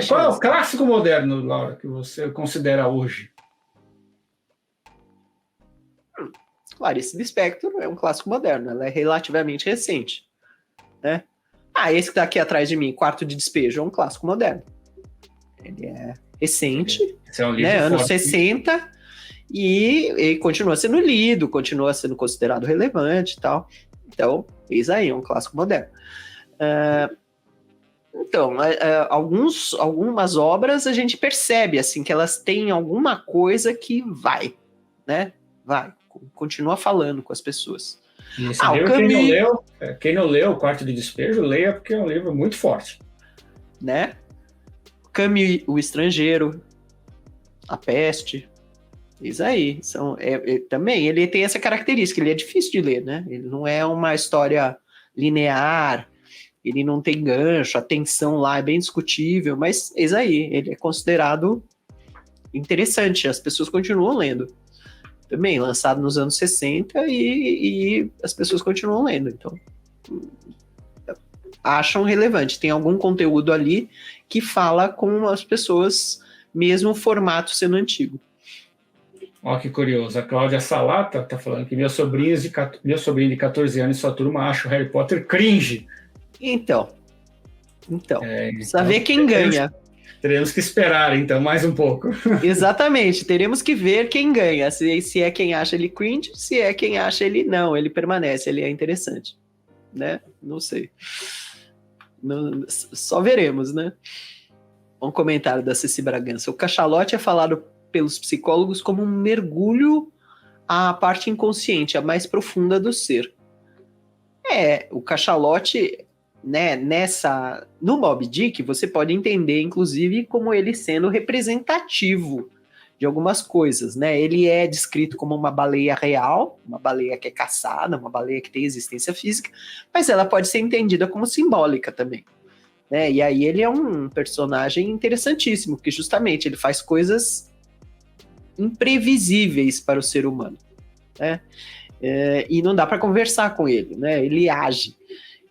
Qual é o clássico moderno, Laura, que você considera hoje? Clarice Lispector é um clássico moderno, ela é relativamente recente, né? Esse que tá aqui atrás de mim, Quarto de Despejo, é um clássico moderno. Ele é recente, Esse é um livro né? Anos forte. 60, e continua sendo lido, continua sendo considerado relevante e tal. Então, eis aí, é um clássico moderno. Então, algumas obras a gente percebe assim que elas têm alguma coisa que vai, né? Vai, continua falando com as pessoas. O Camus, quem não leu O Quarto de Despejo, leia, porque é um livro muito forte. Né? Camus, O Estrangeiro, A Peste, isso aí. Também, ele tem essa característica, ele é difícil de ler, né? Ele não é uma história linear, ele não tem gancho, a tensão lá é bem discutível, mas eis aí, ele é considerado interessante, as pessoas continuam lendo. Também, lançado nos anos 60 e as pessoas continuam lendo, então acham relevante, tem algum conteúdo ali que fala com as pessoas, mesmo o formato sendo antigo. Olha que curioso, a Cláudia Salata está falando que meu sobrinho de 14 anos e sua turma acham Harry Potter cringe. Então precisa ver quem ganha. Teremos que esperar, então, mais um pouco. Exatamente, teremos que ver quem ganha, se é quem acha ele cringe, se é quem acha ele não, ele permanece, ele é interessante, né? Não sei. Só veremos, né? Um comentário da Ceci Bragança. O cachalote é falado pelos psicólogos como um mergulho à parte inconsciente, a mais profunda do ser. O cachalote, né, no Moby Dick, você pode entender, inclusive, como ele sendo representativo de algumas coisas, né? Ele é descrito como uma baleia real, uma baleia que é caçada, uma baleia que tem existência física, mas ela pode ser entendida como simbólica também, né? E aí ele é um personagem interessantíssimo, porque justamente ele faz coisas imprevisíveis para o ser humano, né? E não dá para conversar com ele, né? Ele age.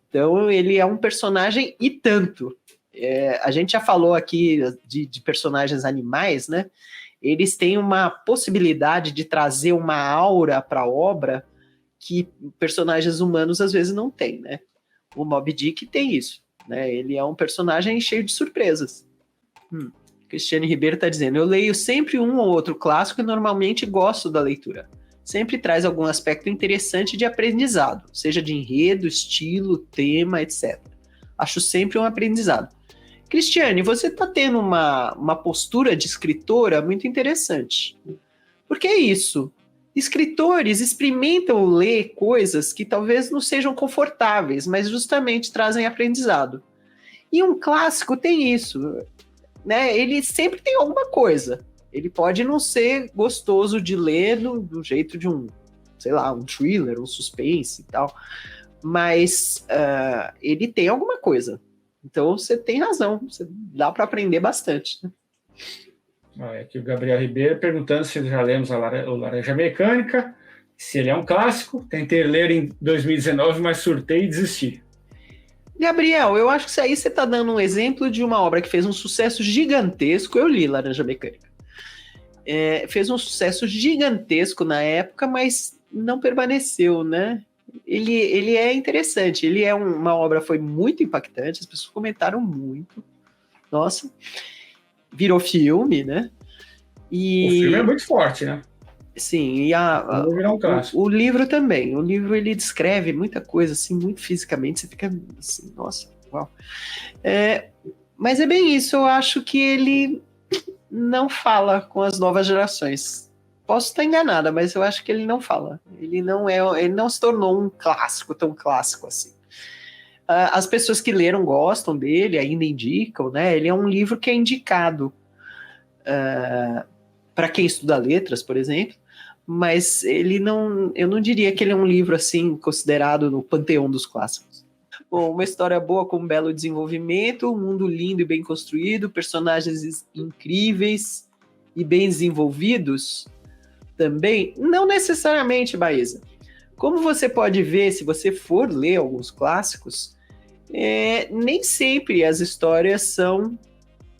Então, ele é um personagem e tanto. A gente já falou aqui de personagens animais, né? Eles têm uma possibilidade de trazer uma aura para a obra que personagens humanos às vezes não têm, né? O Moby Dick tem isso, né? Ele é um personagem cheio de surpresas. Cristiane Ribeiro está dizendo, eu leio sempre um ou outro clássico e normalmente gosto da leitura. Sempre traz algum aspecto interessante de aprendizado, seja de enredo, estilo, tema, etc. Acho sempre um aprendizado. Cristiane, você está tendo uma postura de escritora muito interessante. Porque é isso. Escritores experimentam ler coisas que talvez não sejam confortáveis, mas justamente trazem aprendizado. E um clássico tem isso, né? Ele sempre tem alguma coisa. Ele pode não ser gostoso de ler do jeito de um thriller, um suspense e tal, mas ele tem alguma coisa. Então você tem razão, dá para aprender bastante, né? Aqui o Gabriel Ribeiro perguntando se já lemos o Laranja Mecânica, se ele é um clássico. Tentei ler em 2019, mas surtei e desisti. Gabriel, eu acho que isso aí você está dando um exemplo de uma obra que fez um sucesso gigantesco. Eu li Laranja Mecânica. Fez um sucesso gigantesco na época, mas não permaneceu, né? Ele é interessante, uma obra foi muito impactante, as pessoas comentaram muito. Nossa, virou filme, né? O filme é muito forte, né? Sim, e o livro também. O livro ele descreve muita coisa, assim, muito fisicamente. Você fica assim, nossa, uau. Mas é bem isso, eu acho que ele não fala com as novas gerações. Posso estar enganada, mas eu acho que ele não fala. Ele não se tornou um clássico, tão clássico assim. As pessoas que leram gostam dele, ainda indicam, né? Ele é um livro que é indicado para quem estuda letras, por exemplo, mas eu não diria que ele é um livro assim considerado no panteão dos clássicos. Bom, uma história boa com um belo desenvolvimento, um mundo lindo e bem construído, personagens incríveis e bem desenvolvidos também, não necessariamente, Baísa. Como você pode ver, se você for ler alguns clássicos, nem sempre as histórias são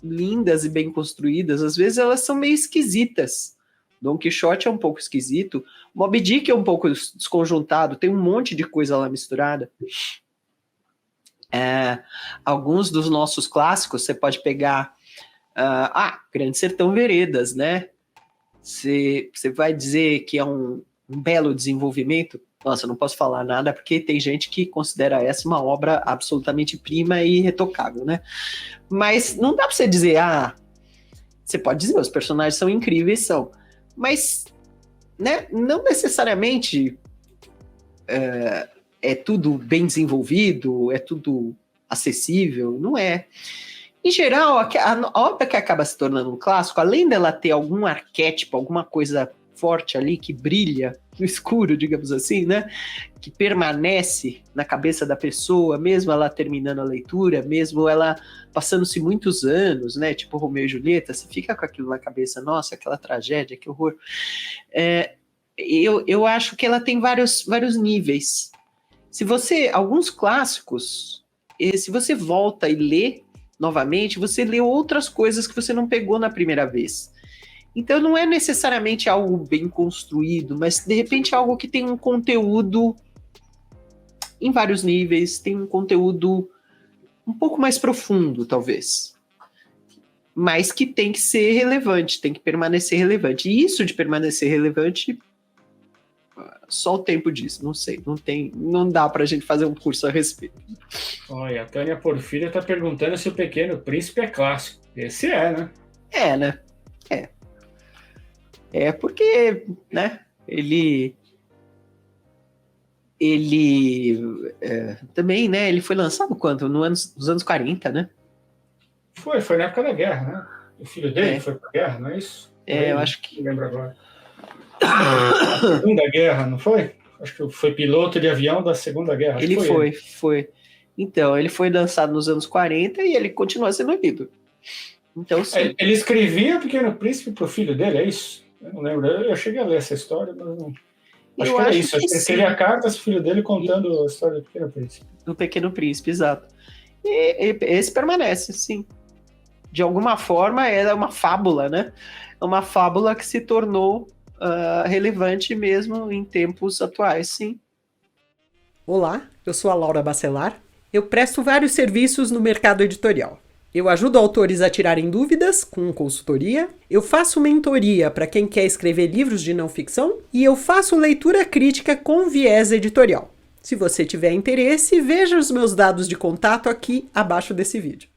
lindas e bem construídas, às vezes elas são meio esquisitas. Dom Quixote é um pouco esquisito, Moby Dick é um pouco desconjuntado, tem um monte de coisa lá misturada. Alguns dos nossos clássicos, você pode pegar Grande Sertão Veredas, né? Você vai dizer que é um belo desenvolvimento? Nossa, eu não posso falar nada, porque tem gente que considera essa uma obra absolutamente prima e irretocável, né? Mas não dá para você dizer, você pode dizer, os personagens são incríveis, são. Mas, né, não necessariamente é tudo bem desenvolvido, é tudo acessível, não é. Em geral, a obra que acaba se tornando um clássico, além dela ter algum arquétipo, alguma coisa forte ali que brilha no escuro, digamos assim, né? Que permanece na cabeça da pessoa, mesmo ela terminando a leitura, mesmo ela passando-se muitos anos, né? Tipo Romeu e Julieta, você fica com aquilo na cabeça, nossa, aquela tragédia, que horror. Eu acho que ela tem vários níveis. Alguns clássicos, se você volta e lê novamente, você lê outras coisas que você não pegou na primeira vez. Então não é necessariamente algo bem construído, mas de repente algo que tem um conteúdo em vários níveis, tem um conteúdo um pouco mais profundo, talvez. Mas que tem que ser relevante, tem que permanecer relevante. E isso de permanecer relevante, só o tempo diz, não sei, não dá pra gente fazer um curso a respeito. Olha, a Tânia Porfírio está perguntando se o Pequeno Príncipe é clássico. Esse né? Né? É porque, né, ele também, né, ele foi lançado quando? Nos anos 40, né? Foi na época da guerra, né? O filho dele foi pra guerra, não é isso? Eu acho que... Não lembro agora. A Segunda Guerra, não foi? Acho que foi piloto de avião da Segunda Guerra. Ele foi. Então, ele foi lançado nos anos 40 e ele continua sendo lido. Então, sim. Ele escrevia o Pequeno Príncipe pro filho dele, é isso? Eu não lembro. Eu cheguei a ler essa história, mas não... Acho que era isso. Acho que ele escrevia cartas pro filho dele contando a história do Pequeno Príncipe. Do Pequeno Príncipe, exato. E esse permanece, sim. De alguma forma, era uma fábula, né? É uma fábula que se tornou relevante mesmo em tempos atuais, sim. Olá, eu sou a Laura Bacelar. Eu presto vários serviços no mercado editorial. Eu ajudo autores a tirarem dúvidas com consultoria, eu faço mentoria para quem quer escrever livros de não ficção e eu faço leitura crítica com viés editorial. Se você tiver interesse, veja os meus dados de contato aqui abaixo desse vídeo.